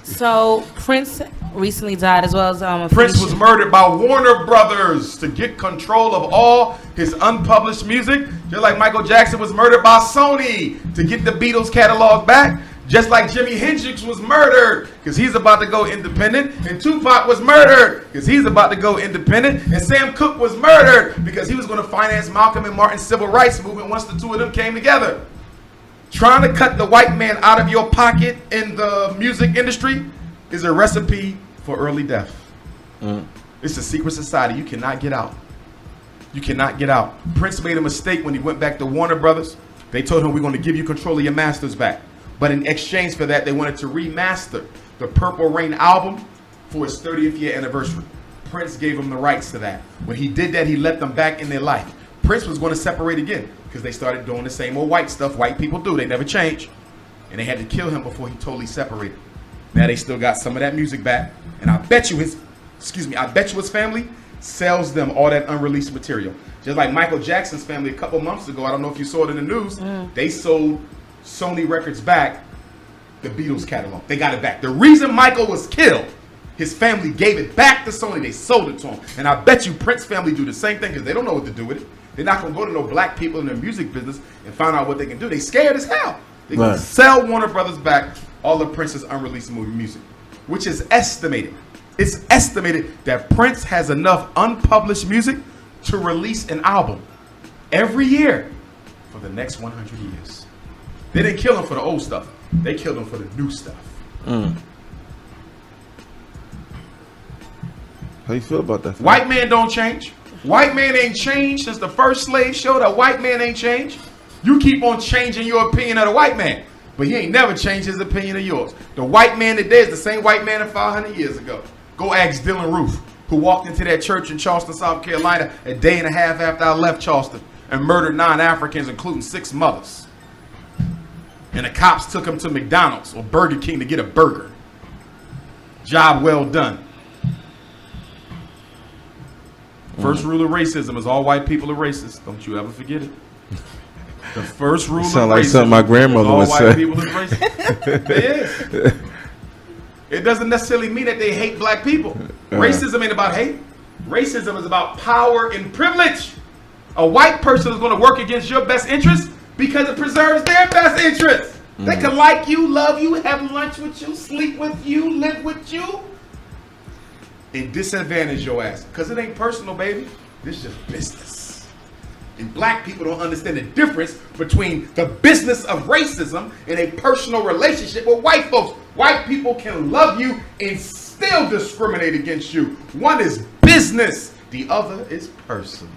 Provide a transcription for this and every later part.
So Prince recently died, as well as Prince was murdered by Warner Brothers to get control of all his unpublished music, just like Michael Jackson was murdered by Sony to get the Beatles catalog back. Just like Jimi Hendrix was murdered because he's about to go independent, and Tupac was murdered because he's about to go independent, and Sam Cooke was murdered because he was going to finance Malcolm and Martin's civil rights movement once the two of them came together. Trying to cut the white man out of your pocket in the music industry is a recipe for early death. It's a secret society. You cannot get out. You cannot get out. Prince made a mistake when he went back to Warner Brothers. They told him, we're going to give you control of your masters back. But in exchange for that, they wanted to remaster the Purple Rain album for his 30th year anniversary. Prince gave him the rights to that. When he did that, he let them back in their life. Prince was going to separate again because they started doing the same old white stuff white people do. They never change. And they had to kill him before he totally separated. Now they still got some of that music back. And I bet you his family sells them all that unreleased material. Just like Michael Jackson's family a couple months ago, I don't know if you saw it in the news, they sold Sony Records back the Beatles catalog. They got it back. The reason Michael was killed, his family gave it back to Sony. They sold it to him. And I bet you Prince family do the same thing because they don't know what to do with it. They're not going to go to no black people in the music business and find out what they can do. They scared as hell. They're going to sell Warner Brothers back all of Prince's unreleased movie music, which is estimated. It's estimated that Prince has enough unpublished music to release an album every year for the next 100 years. They didn't kill him for the old stuff. They killed him for the new stuff. How you feel about that? White man don't change. White man ain't changed since the first slave show. That white man ain't changed. You keep on changing your opinion of the white man, but he ain't never changed his opinion of yours. The white man today is the same white man of 500 years ago. Go ask Dylan Roof, who walked into that church in Charleston, South Carolina, a day and a half after I left Charleston and murdered 9 Africans, including 6 mothers. And the cops took him to McDonald's or Burger King to get a burger. Job well done. First rule of racism is all white people are racist. Don't you ever forget it. The first rule of racism sound like something my grandmother would say. All white people is racist. It is. It doesn't necessarily mean that they hate black people. Racism ain't about hate. Racism is about power and privilege. A white person is going to work against your best interest because it preserves their best interest. They can like you, love you, have lunch with you, sleep with you, live with you, and disadvantage your ass. Because it ain't personal, baby. This is just business. And black people don't understand the difference between the business of racism and a personal relationship with white folks. White people can love you and still discriminate against you. One is business. The other is personal.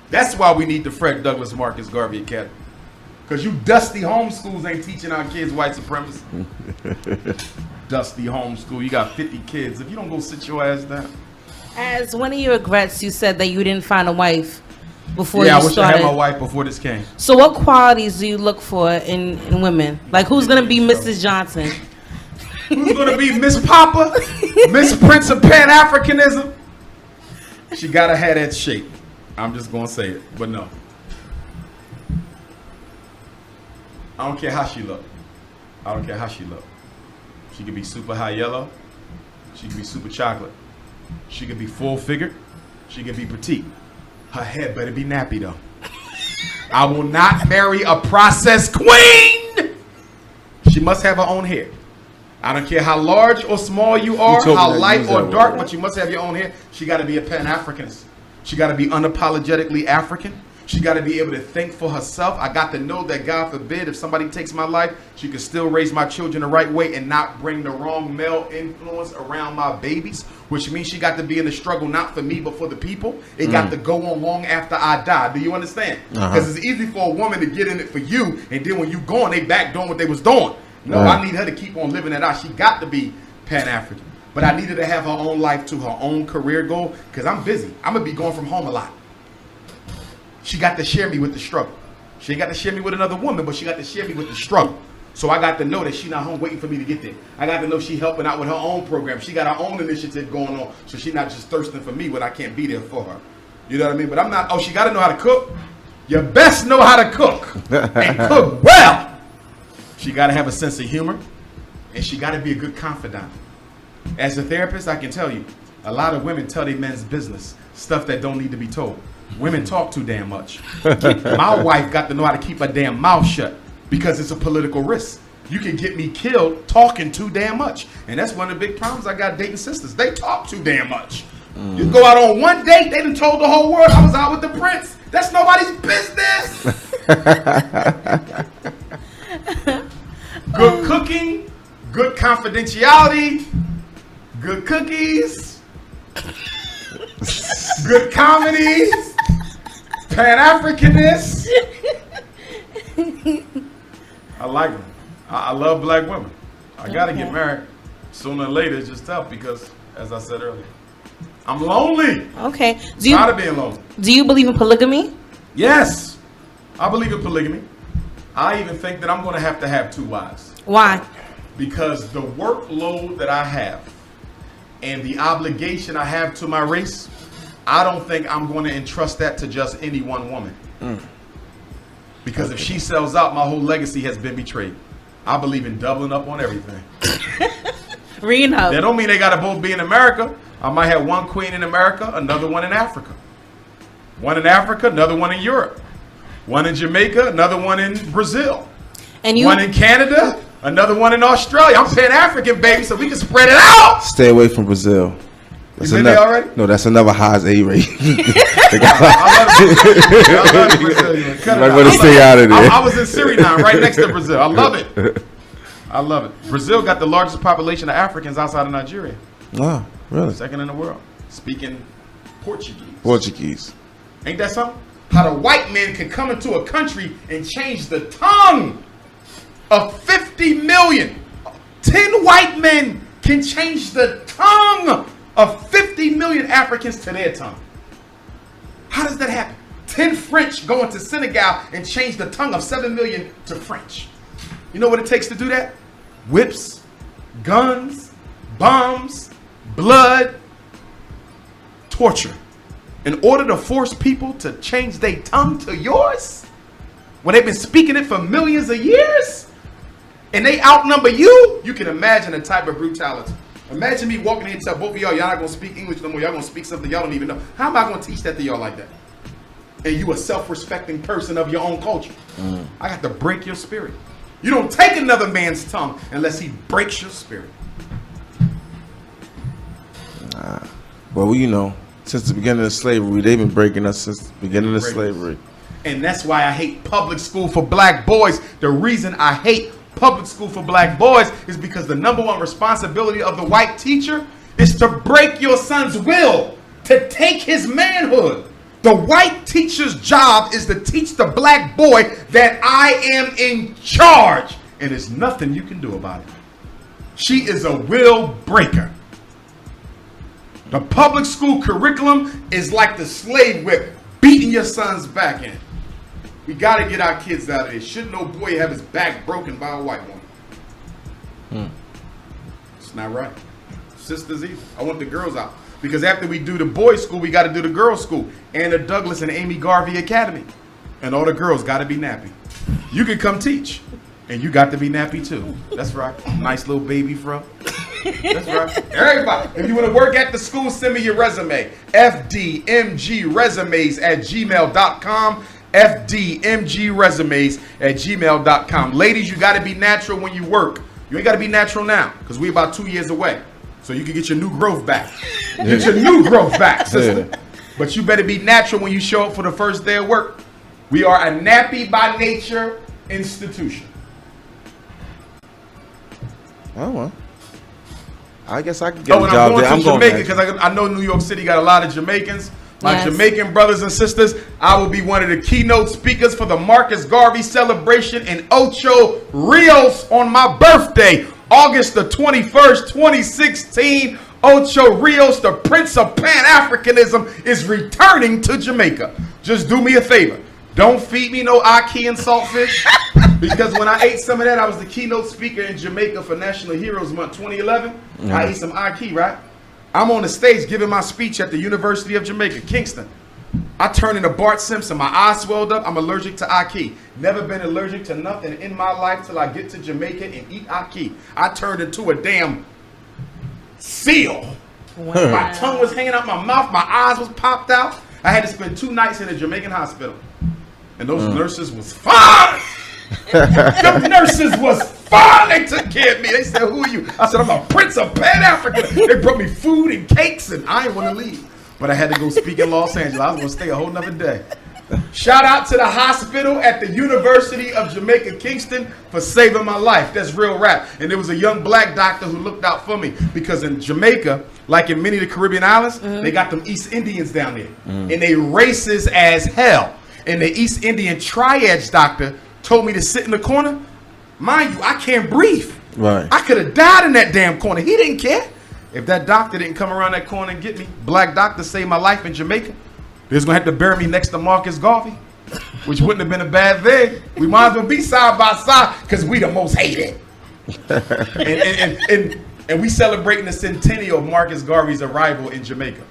That's why we need the Fred Douglass Marcus Garvey Academy. Because you dusty homeschools ain't teaching our kids white supremacy. Dusty homeschool. You got 50 kids. If you don't go sit your ass down. As one of your regrets, you said that you didn't find a wife before you started. Yeah, I wish I had my wife before this came. So what qualities do you look for in women? Like, who's going to be Mrs. Johnson? Who's going to be Miss Papa? Miss Prince of Pan-Africanism? She got to have that shape. I'm just going to say it, but no. I don't care how she look. I don't care how she look. She could be super high yellow. She could be super chocolate. She could be full figured. She could be petite. Her head better be nappy though. I will not marry a processed queen. She must have her own hair. I don't care how large or small you are, how light or dark, but you must have your own hair. She got to be a Pan-Africanist. She got to be unapologetically African. She got to be able to think for herself. I got to know that, God forbid, if somebody takes my life, she can still raise my children the right way and not bring the wrong male influence around my babies, which means she got to be in the struggle not for me but for the people. It got to go on long after I die. Do you understand? Because it's easy for a woman to get in it for you, and then when you gone, they back doing what they was doing. No, I need her to keep on living that out. She got to be Pan-African. But I needed to have her own life to her own career goal because I'm busy. I'm going to be going from home a lot. She got to share me with the struggle. She ain't got to share me with another woman, but she got to share me with the struggle. So I got to know that she's not home waiting for me to get there. I got to know she helping out with her own program. She got her own initiative going on, so she's not just thirsting for me when I can't be there for her. You know what I mean? But I'm not, oh, she got to know how to cook. You best know how to cook and cook well. She got to have a sense of humor, and she got to be a good confidant. As a therapist, I can tell you, a lot of women tell their men's business, stuff that don't need to be told. Women talk too damn much. My wife got to know how to keep her damn mouth shut because it's a political risk. You can get me killed talking too damn much. And that's one of the big problems I got dating sisters. They talk too damn much. You go out on one date, they done told the whole world I was out with the prince. That's nobody's business. Good cooking, good confidentiality, good cookies, good comedy, Pan-Africanist. I like them. I love black women. I gotta get married sooner or later. It's just tough because, as I said earlier, I'm lonely. Okay. Tired of being lonely. Do you believe in polygamy? Yes, I believe in polygamy. I even think that I'm going to have 2 wives. Why? Because the workload that I have and the obligation I have to my race, I don't think I'm going to entrust that to just any one woman. Because if she sells out, my whole legacy has been betrayed. I believe in doubling up on everything. Reno. That don't mean they got to both be in America. I might have one queen in America, another one in Africa. One in Africa, another one in Europe. One in Jamaica, another one in Brazil. And you? One in Canada, another one in Australia. I'm Pan-African, baby, so we can spread it out. Stay away from Brazil. You been there already? No, that's another highs A rate. I love Brazil. Stay out of there. I was in Suriname, right next to Brazil. I love it. I love it. Brazil got the largest population of Africans outside of Nigeria. Wow, really? Second in the world. Speaking Portuguese. Portuguese. Ain't that something? How the white man can come into a country and change the tongue of 50 million. 10 white men can change the tongue of 50 million Africans to their tongue. How does that happen? 10 French go into Senegal and change the tongue of 7 million to French. You know what it takes to do that? Whips, guns, bombs, blood, torture. In order to force people to change their tongue to yours, when they've been speaking it for millions of years, and they outnumber you, you can imagine the type of brutality. Imagine me walking in and tell both of y'all not going to speak English no more. Y'all going to speak something y'all don't even know. How am I going to teach that to y'all like that? And you a self-respecting person of your own culture. I got to break your spirit. You don't take another man's tongue unless he breaks your spirit. Well, you know, since the beginning of slavery, they've been breaking us since the beginning of slavery. And that's why I hate public school for black boys. The reason I hate public school for black boys is because the #1 responsibility of the white teacher is to break your son's will, to take his manhood. The white teacher's job is to teach the black boy that I am in charge, and there's nothing you can do about it. She is a will breaker. The public school curriculum is like the slave whip, beating your son's back in. We got to get our kids out of here. Should no boy have his back broken by a white woman? It's not right. Sisters either. I want the girls out. Because after we do the boys' school, we got to do the girls' school. Anna Douglas and Amy Garvey Academy. And all the girls got to be nappy. You can come teach. And you got to be nappy too. That's right. Nice little baby fro. That's right. Everybody, if you want to work at the school, send me your resume. fdmgresumes@gmail.com. fdmgresumes@gmail.com. Ladies, you got to be natural when you work. You ain't got to be natural now because we're about 2 years away. So you can get your new growth back. Get your new growth back, sister. But you better be natural when you show up for the first day of work. We are a nappy by nature institution. Oh, well. I guess I could get a and job there. I'm going to Jamaica because I know New York City got a lot of Jamaicans. My Jamaican brothers and sisters, I will be one of the keynote speakers for the Marcus Garvey celebration in Ocho Rios on my birthday, August the 21st, 2016. Ocho Rios, the Prince of Pan-Africanism, is returning to Jamaica. Just do me a favor. Don't feed me no ackee and saltfish. Because when I ate some of that, I was the keynote speaker in Jamaica for National Heroes Month 2011. I ate some ackee, right? I'm on the stage giving my speech at the University of Jamaica, Kingston. I turned into Bart Simpson. My eyes swelled up. I'm allergic to ackee. Never been allergic to nothing in my life till I get to Jamaica and eat ackee. I turned into a damn seal. Wow. My tongue was hanging out my mouth. My eyes was popped out. I had to spend 2 nights in a Jamaican hospital. And those nurses was fine. The nurses was fine. They took care of me. They said, who are you? I said, I'm a prince of Pan-Africa. They brought me food and cakes, and I didn't want to leave. But I had to go speak in Los Angeles. I was going to stay a whole nother day. Shout out to the hospital at the University of Jamaica, Kingston, for saving my life. That's real rap. And there was a young black doctor who looked out for me, because in Jamaica, like in many of the Caribbean islands, they got them East Indians down there. And they racist as hell. And the East Indian triage doctor told me to sit in the corner. Mind you, I can't breathe. Right. I could have died in that damn corner. He didn't care. If that doctor didn't come around that corner and get me, black doctor saved my life in Jamaica. They was gonna have to bury me next to Marcus Garvey, which wouldn't have been a bad thing. We might as well be side by side, because we the most hated. and we celebrating the centennial of Marcus Garvey's arrival in Jamaica.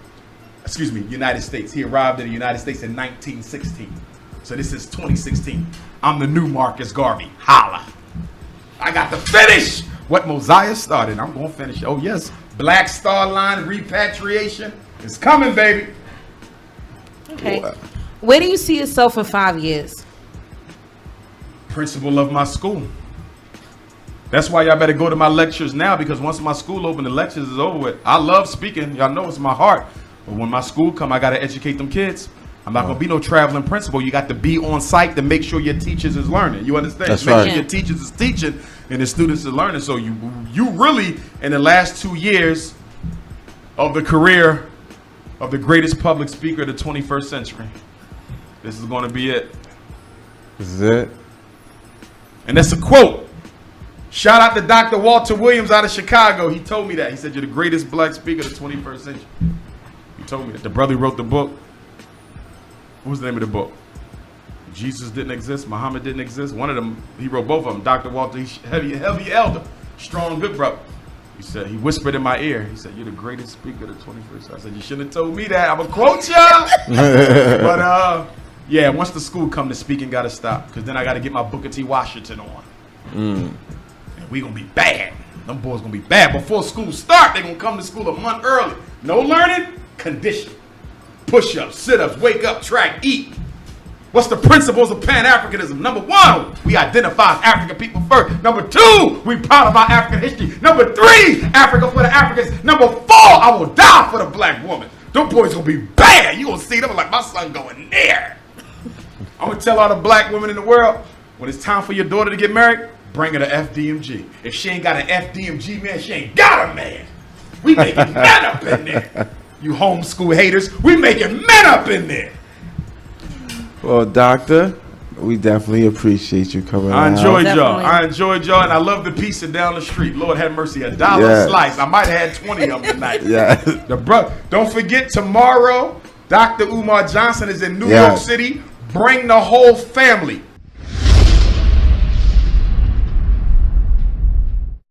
Excuse me, United States. He arrived in the United States in 1916. So this is 2016. I'm the new Marcus Garvey. Holla. I got to finish what Mosiah started. I'm gonna finish. Oh yes. Black Star Line repatriation is coming, baby. Okay. Where do you see yourself in 5 years? Principal of my school. That's why y'all better go to my lectures now, because once my school open, the lectures is over with. I love speaking. Y'all know it's my heart. But when my school come, I got to educate them kids. I'm not going to be no traveling principal. You got to be on site to make sure your teachers is learning. You understand? That's make right. sure your teachers is teaching and the students is learning. So you really, in the last 2 years of the career of the greatest public speaker of the 21st century, this is going to be it. This is it. And that's a quote. Shout out to Dr. Walter Williams out of Chicago. He told me that. He said, you're the greatest black speaker of the 21st century. He told me that. The brother who wrote the book. What was the name of the book? Jesus didn't exist. Muhammad didn't exist. One of them, he wrote both of them. Dr. Walter, heavy elder, strong, good brother. He said, he whispered in my ear. He said, you're the greatest speaker of the 21st century. I said, you shouldn't have told me that. I'm going to quote y'all. But, yeah, once the school come, the speaking got to stop. Because then I got to get my Booker T. Washington on. And we going to be bad. Them boys going to be bad. Before school start, they going to come to school a month early. No learning, condition. Push-ups, sit-ups, wake up, track, eat. What's the principles of Pan-Africanism? Number 1, we identify as African people first. Number 2, we proud of our African history. Number 3, Africa for the Africans. Number 4, I will die for the black woman. Them boys gonna be bad. You gonna see them like my son going there. I'm gonna tell all the black women in the world, when it's time for your daughter to get married, bring her to FDMG. If she ain't got an FDMG man, she ain't got a man. We making men up in there. You homeschool haters, we making men up in there. Well, doctor, we definitely appreciate you coming I enjoyed out. y'all. I enjoyed y'all, and I love the pizza down the street. Lord have mercy, $1 slice. I might have had 20 of them tonight. Yeah. Don't forget, tomorrow, Dr. Umar Johnson is in New York City. Bring the whole family.